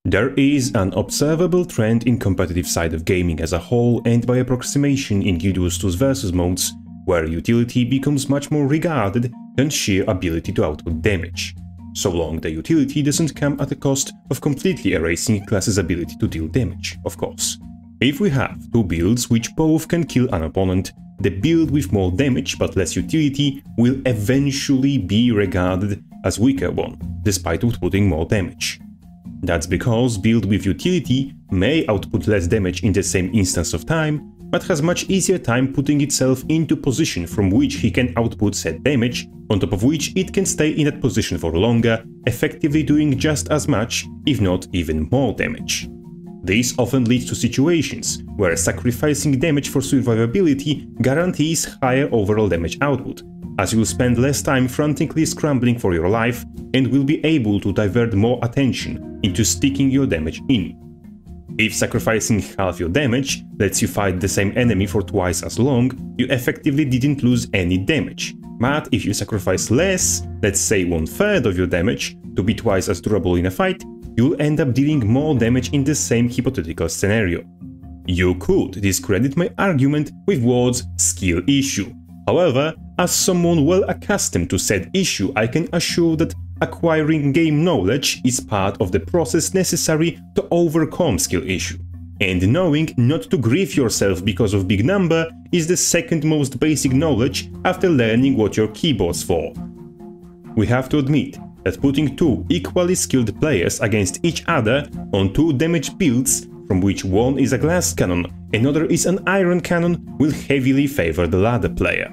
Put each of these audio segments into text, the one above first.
There is an observable trend in competitive side of gaming as a whole and by approximation in GW2's versus modes, where utility becomes much more regarded than sheer ability to output damage, so long the utility doesn't come at the cost of completely erasing a class's ability to deal damage, of course. If we have two builds which both can kill an opponent, the build with more damage but less utility will eventually be regarded as weaker one, despite outputting more damage. That's because build with utility may output less damage in the same instance of time, but has much easier time putting itself into position from which he can output said damage, on top of which it can stay in that position for longer, effectively doing just as much, if not even more damage. This often leads to situations where sacrificing damage for survivability guarantees higher overall damage output, as you will spend less time frantically scrambling for your life and will be able to divert more attention into sticking your damage in. If sacrificing half your damage lets you fight the same enemy for twice as long, you effectively didn't lose any damage. But if you sacrifice less, let's say 1/3 of your damage, to be twice as durable in a fight, you'll end up dealing more damage in the same hypothetical scenario. You could discredit my argument with words skill issue. However, as someone well accustomed to said issue, I can assure that acquiring game knowledge is part of the process necessary to overcome skill issue. And knowing not to grieve yourself because of big number is the second most basic knowledge after learning what your keyboard's for. We have to admit that putting two equally skilled players against each other on two damage builds, from which one is a glass cannon, another is an iron cannon, will heavily favor the latter player.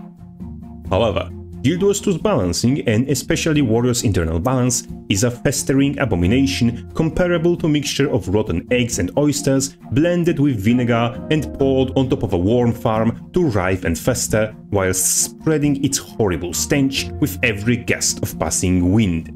However, GW2's balancing, and especially Warrior's internal balance, is a festering abomination comparable to a mixture of rotten eggs and oysters blended with vinegar and poured on top of a worm farm to writhe and fester, whilst spreading its horrible stench with every gust of passing wind.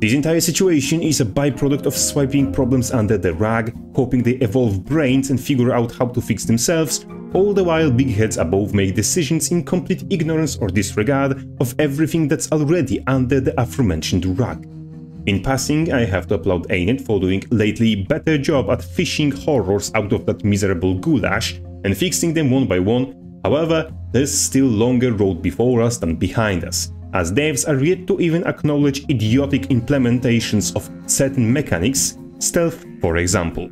This entire situation is a byproduct of swiping problems under the rug, hoping they evolve brains and figure out how to fix themselves, all the while big heads above make decisions in complete ignorance or disregard of everything that's already under the aforementioned rug. In passing, I have to applaud ANET for doing lately better job at fishing horrors out of that miserable goulash and fixing them one by one. However, there's still longer road before us than behind us, as devs are yet to even acknowledge idiotic implementations of certain mechanics, stealth for example.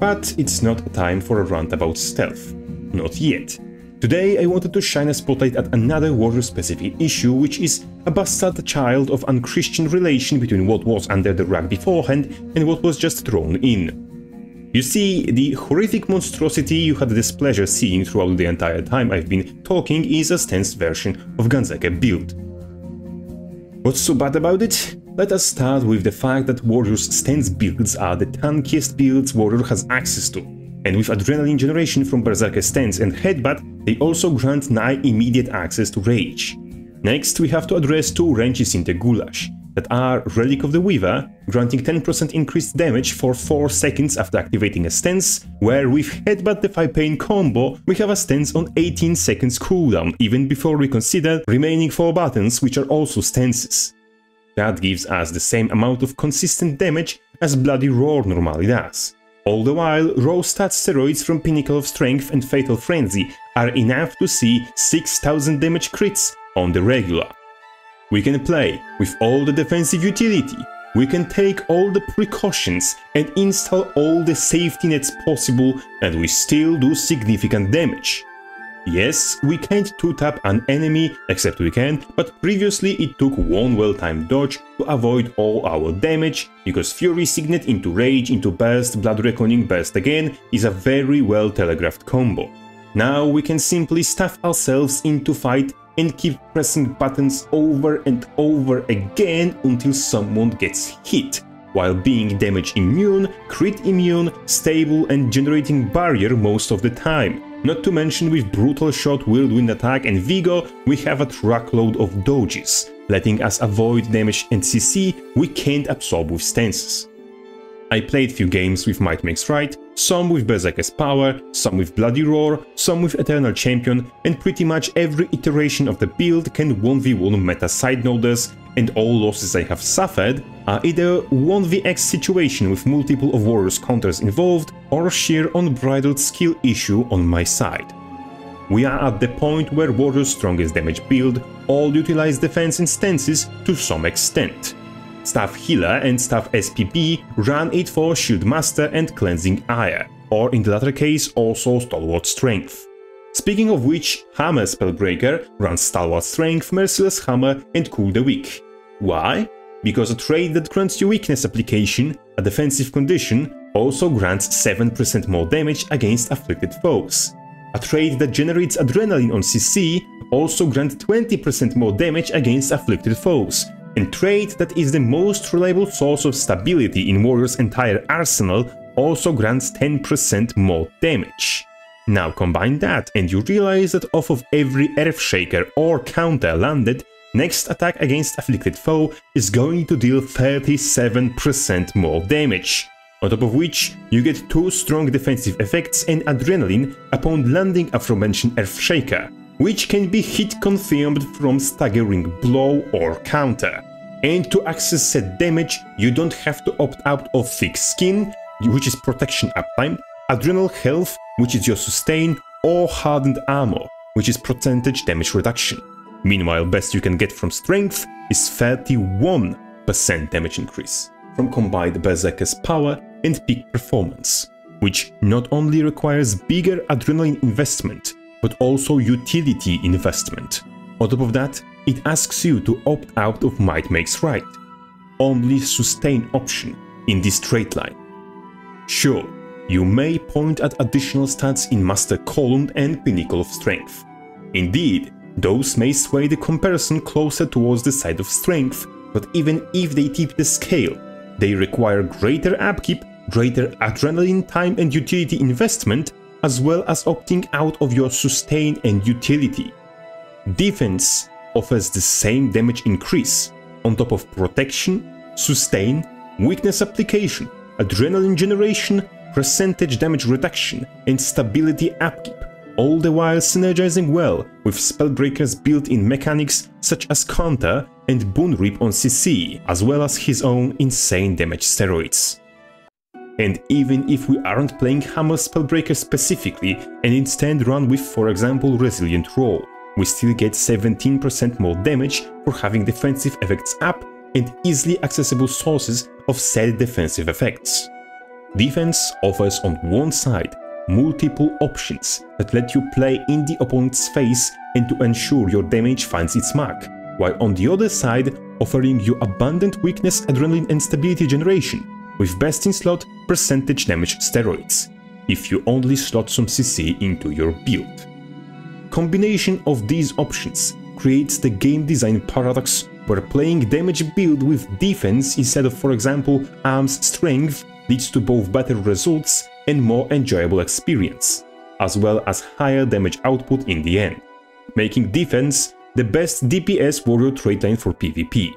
But it's not a time for a rant about stealth. Not yet. Today I wanted to shine a spotlight at another warrior-specific issue, which is a bastard child of unchristian relation between what was under the rug beforehand and what was just thrown in. You see, the horrific monstrosity you had displeasure seeing throughout the entire time I've been talking is a stance version of Ganzeke build. What's so bad about it? Let us start with the fact that Warrior's stance builds are the tankiest builds Warrior has access to. And with adrenaline generation from Berserker stance and headbutt, they also grant nigh immediate access to rage. Next, we have to address two wrenches in the goulash, that are Relic of the Weaver, granting 10% increased damage for 4 seconds after activating a stance, where with Headbutt Defy Pain combo, we have a stance on 18 seconds cooldown, even before we consider remaining 4 buttons, which are also stances. That gives us the same amount of consistent damage as Bloody Roar normally does. All the while, raw stat steroids from Pinnacle of Strength and Fatal Frenzy are enough to see 6000 damage crits on the regular. We can play with all the defensive utility, we can take all the precautions and install all the safety nets possible, and we still do significant damage. Yes, we can't 2-tap an enemy, except we can, but previously it took one well-timed dodge to avoid all our damage, because Fury Signet into Rage into Burst, Blood Reckoning Burst again is a very well telegraphed combo. Now we can simply stuff ourselves into fight and keep pressing buttons over and over again until someone gets hit, while being damage immune, crit immune, stable and generating barrier most of the time. Not to mention with Brutal Shot, Whirlwind Attack and Vigo, we have a truckload of dodges, letting us avoid damage and CC we can't absorb with stances. I played few games with Might Makes Right, some with Berserker's Power, some with Bloody Roar, some with Eternal Champion, and pretty much every iteration of the build can 1v1 meta side-noders, and all losses I have suffered are either 1vx situation with multiple of Warrior's counters involved, or sheer unbridled skill issue on my side. We are at the point where Warrior's strongest damage build all utilize defense instances to some extent. Staff Healer and Staff SPB run it for Shield Master and Cleansing Ire, or in the latter case also Stalwart Strength. Speaking of which, Hammer Spellbreaker runs Stalwart Strength, Merciless Hammer and Cool the Weak. Why? Because a trait that grants you weakness application, a defensive condition, also grants 7% more damage against afflicted foes. A trait that generates Adrenaline on CC also grants 20% more damage against afflicted foes, and trait that is the most reliable source of stability in Warrior's entire arsenal also grants 10% more damage. Now combine that and you realize that off of every Earthshaker or counter landed, next attack against afflicted foe is going to deal 37% more damage. On top of which, you get 2 strong defensive effects and Adrenaline upon landing aforementioned Earthshaker, which can be hit confirmed from Staggering Blow or counter. And to access said damage, you don't have to opt out of Thick Skin, which is protection uptime, Adrenal Health, which is your sustain, or Hardened Armor, which is percentage damage reduction. Meanwhile, best you can get from Strength is 31% damage increase from combined Berserker's Power and Peak Performance, which not only requires bigger Adrenaline investment, but also utility investment. On top of that, it asks you to opt out of Might Makes Right, only sustain option in this trait line. Sure, you may point at additional stats in Master Column and Pinnacle of Strength. Indeed, those may sway the comparison closer towards the side of Strength, but even if they tip the scale, they require greater upkeep, greater Adrenaline time and utility investment, as well as opting out of your sustain and utility. Defense offers the same damage increase, on top of protection, sustain, weakness application, Adrenaline generation, percentage damage reduction, and stability upkeep, all the while synergizing well with Spellbreaker's built-in mechanics such as Counter and Boon Rip on CC, as well as his own insane damage steroids. And even if we aren't playing Hammer Spellbreaker specifically and instead run with, for example, Resilient Roll, we still get 17% more damage for having defensive effects up and easily accessible sources of said defensive effects. Defense offers on one side multiple options that let you play in the opponent's face and to ensure your damage finds its mark, while on the other side offering you abundant weakness, Adrenaline and stability generation, with best in slot percentage damage steroids, if you only slot some CC into your build. Combination of these options creates the game design paradox where playing damage build with defense instead of, for example, arms strength leads to both better results and more enjoyable experience, as well as higher damage output in the end, making defense the best DPS warrior trait line for PvP.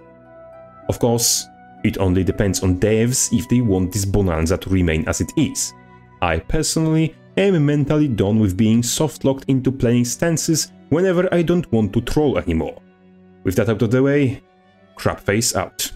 Of course, it only depends on devs if they want this bonanza to remain as it is. I personally am mentally done with being soft-locked into playing stances whenever I don't want to troll anymore. With that out of the way, Crabface out.